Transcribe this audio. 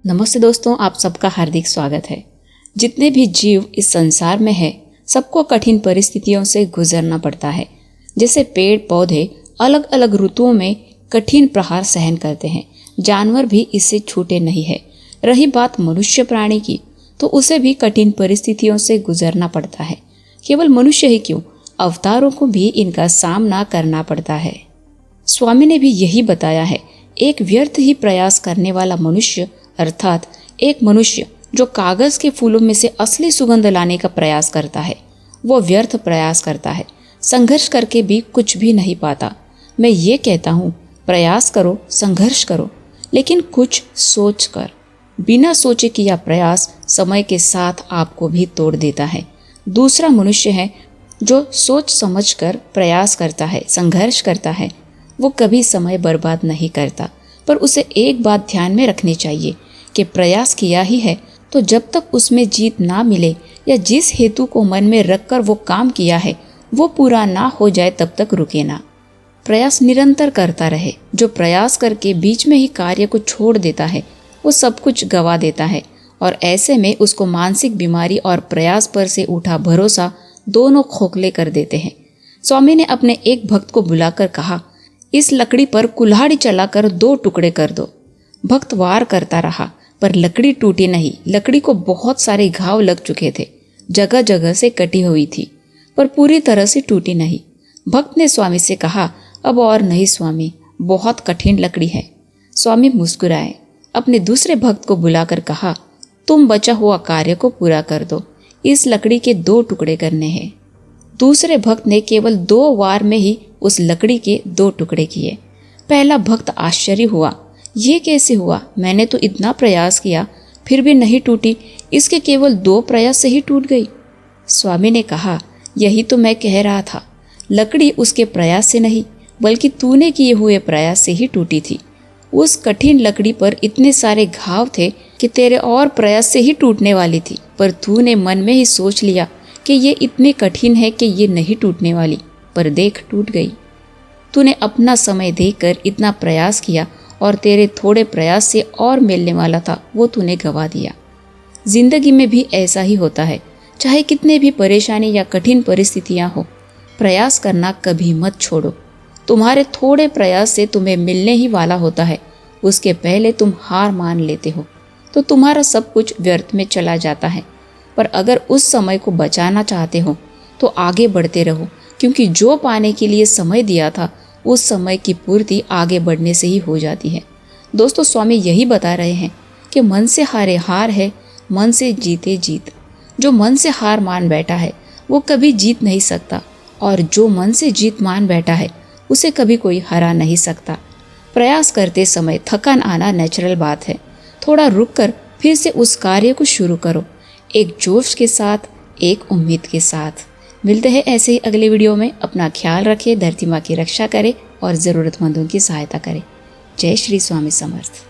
नमस्ते दोस्तों, आप सबका हार्दिक स्वागत है। जितने भी जीव इस संसार में है, सबको कठिन परिस्थितियों से गुजरना पड़ता है। जैसे पेड़ पौधे अलग अलग ऋतुओं में कठिन प्रहार सहन करते हैं, जानवर भी इससे छूटे नहीं है। रही बात मनुष्य प्राणी की, तो उसे भी कठिन परिस्थितियों से गुजरना पड़ता है। केवल मनुष्य ही क्यों, अवतारों को भी इनका सामना करना पड़ता है। स्वामी ने भी यही बताया है। एक व्यर्थ ही प्रयास करने वाला मनुष्य, अर्थात एक मनुष्य जो कागज के फूलों में से असली सुगंध लाने का प्रयास करता है, वो व्यर्थ प्रयास करता है। संघर्ष करके भी कुछ भी नहीं पाता। मैं ये कहता हूँ, प्रयास करो, संघर्ष करो, लेकिन कुछ सोच कर। बिना सोचे किया प्रयास समय के साथ आपको भी तोड़ देता है। दूसरा मनुष्य है जो सोच समझ कर प्रयास करता है, संघर्ष करता है। वो कभी समय बर्बाद नहीं करता, पर उसे एक बात ध्यान में रखनी चाहिए कि प्रयास किया ही है तो जब तक उसमें जीत ना मिले या जिस हेतु को मन में रखकर वो काम किया है वो पूरा ना हो जाए, तब तक रुके ना। प्रयास निरंतर करता रहे। जो प्रयास करके बीच में ही कार्य को छोड़ देता है, वो सब कुछ गवा देता है, और ऐसे में उसको मानसिक बीमारी और प्रयास पर से उठा भरोसा दोनों खोखले कर देते हैं। स्वामी ने अपने एक भक्त को बुलाकर कहा, इस लकड़ी पर कुल्हाड़ी चलाकर 2 टुकड़े कर दो। भक्त वार करता रहा, पर लकड़ी टूटी नहीं। लकड़ी को बहुत सारे घाव लग चुके थे, जगह जगह से कटी हुई थी, पर पूरी तरह से टूटी नहीं। भक्त ने स्वामी से कहा, अब और नहीं स्वामी, बहुत कठिन लकड़ी है। स्वामी मुस्कुराए। अपने दूसरे भक्त को बुलाकर कहा, तुम बचा हुआ कार्य को पूरा कर दो। इस लकड़ी के 2 टुकड़े करने हैं। दूसरे भक्त ने केवल 2 वार में ही उस लकड़ी के 2 टुकड़े किए। पहला भक्त आश्चर्य हुआ, ये कैसे हुआ? मैंने तो इतना प्रयास किया, फिर भी नहीं टूटी। इसके केवल 2 प्रयास से ही टूट गई। स्वामी ने कहा, यही तो मैं कह रहा था। लकड़ी उसके प्रयास से नहीं, बल्कि तूने किए हुए प्रयास से ही टूटी थी। उस कठिन लकड़ी पर इतने सारे घाव थे कि तेरे और प्रयास से ही टूटने वाली थी, पर तूने मन में ही सोच लिया कि ये इतनी कठिन है कि ये नहीं टूटने वाली, पर देख टूट गई। तूने अपना समय देकर इतना प्रयास किया और तेरे थोड़े प्रयास से और मिलने वाला था वो तूने गवा दिया। जिंदगी में भी ऐसा ही होता है। चाहे कितने भी परेशानी या कठिन परिस्थितियां हो, प्रयास करना कभी मत छोड़ो। तुम्हारे थोड़े प्रयास से तुम्हें मिलने ही वाला होता है। उसके पहले तुम हार मान लेते हो तो तुम्हारा सब कुछ व्यर्थ में चला जाता है। पर अगर उस समय को बचाना चाहते हो तो आगे बढ़ते रहो, क्योंकि जो पाने के लिए समय दिया था उस समय की पूर्ति आगे बढ़ने से ही हो जाती है। दोस्तों, स्वामी यही बता रहे हैं कि मन से हारे हार है, मन से जीते जीत। जो मन से हार मान बैठा है वो कभी जीत नहीं सकता, और जो मन से जीत मान बैठा है उसे कभी कोई हरा नहीं सकता। प्रयास करते समय थकान आना नेचुरल बात है। थोड़ा रुक कर फिर से उस कार्य को शुरू करो, एक जोश के साथ, एक उम्मीद के साथ। मिलते हैं ऐसे ही अगले वीडियो में। अपना ख्याल रखें, धरती माँ की रक्षा करें और ज़रूरतमंदों की सहायता करें। जय श्री स्वामी समर्थ।